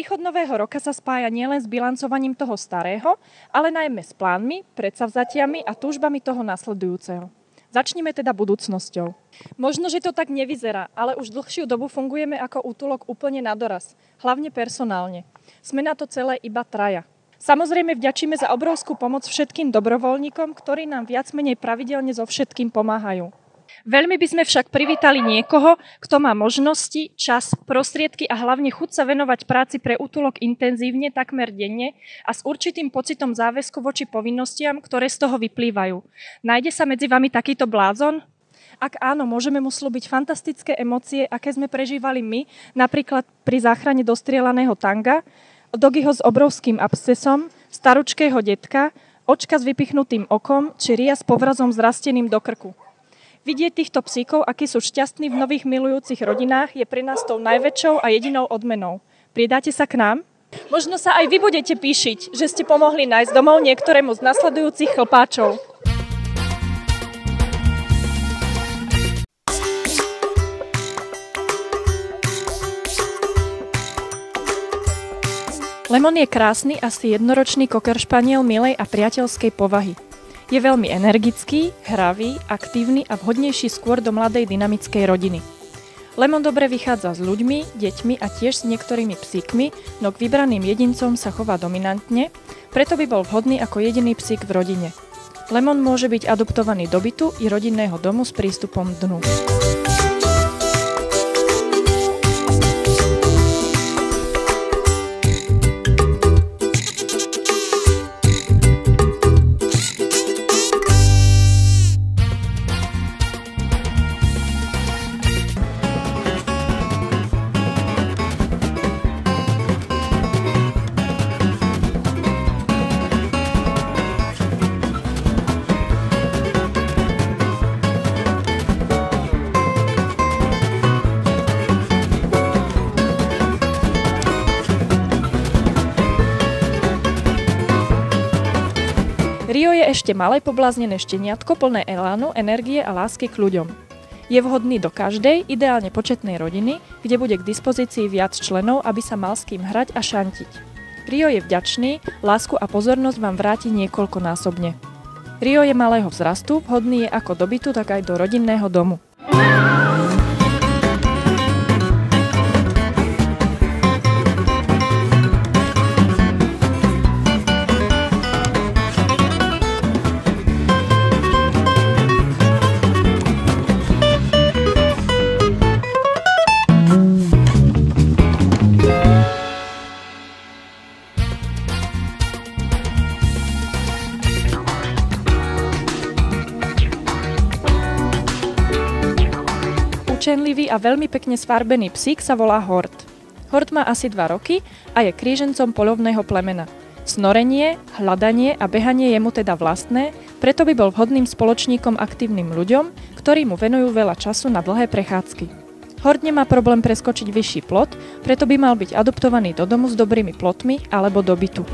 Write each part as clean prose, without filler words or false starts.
Príchod nového roka sa spája nielen s bilancovaním toho starého, ale najmä s plánmi, predsavzatiami a túžbami toho nasledujúceho. Začnime teda budúcnosťou. Možno, že to tak nevyzerá, ale už dlhšiu dobu fungujeme ako útulok úplne na doraz, hlavne personálne. Sme na to celé iba traja. Samozrejme vďačíme za obrovskú pomoc všetkým dobrovoľníkom, ktorí nám viac menej pravidelne so všetkým pomáhajú. Veľmi by sme však privítali niekoho, kto má možnosti, čas, prostriedky a hlavne chuť sa venovať práci pre útulok intenzívne, takmer denne a s určitým pocitom záväzku voči povinnostiam, ktoré z toho vyplývajú. Nájde sa medzi vami takýto blázon? Ak áno, môžeme mu slúbiť fantastické emócie, aké sme prežívali my, napríklad pri záchrane dostrielaného tanga, Dogiho s obrovským abscesom, staručkého detka, očka s vypichnutým okom či Ria s povrazom zrasteným do krku. Vidieť týchto psíkov, akí sú šťastní v nových milujúcich rodinách, je pre nás tou najväčšou a jedinou odmenou. Pridáte sa k nám? Možno sa aj vy budete píšiť, že ste pomohli nájsť domov niektorému z nasledujúcich chlpáčov. Lemon je krásny, asi jednoročný cocker spaniel milej a priateľskej povahy. Je veľmi energický, hravý, aktívny a vhodnejší skôr do mladej dynamickej rodiny. Lemon dobre vychádza s ľuďmi, deťmi a tiež s niektorými psíkmi, no k vybraným jedincom sa chová dominantne, preto by bol vhodný ako jediný psík v rodine. Lemon môže byť adoptovaný do bytu i rodinného domu s prístupom dnu. Rio je ešte malé pobláznené šteniatko plné elánu, energie a lásky k ľuďom. Je vhodný do každej, ideálne početnej rodiny, kde bude k dispozícii viac členov, aby sa mal s kým hrať a šantiť. Rio je vďačný, lásku a pozornosť vám vráti niekoľkonásobne. Rio je malého vzrastu, vhodný je ako do bytu, tak aj do rodinného domu. Učenlivý a veľmi pekne sfarbený psík sa volá Hort. Hort má asi 2 roky a je krížencom poľovného plemena. Snorenie, hľadanie a behanie je mu teda vlastné, preto by bol vhodným spoločníkom aktívnym ľuďom, ktorí mu venujú veľa času na dlhé prechádzky. Hort nemá problém preskočiť vyšší plot, preto by mal byť adoptovaný do domu s dobrými plotmi alebo do bytu.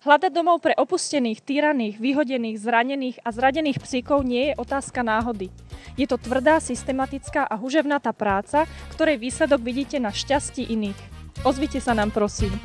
Hľadať domov pre opustených, týraných, vyhodených, zranených a zradených psíkov nie je otázka náhody. Je to tvrdá, systematická a huževnatá práca, ktorej výsledok vidíte na šťastí iných. Ozvite sa nám, prosím.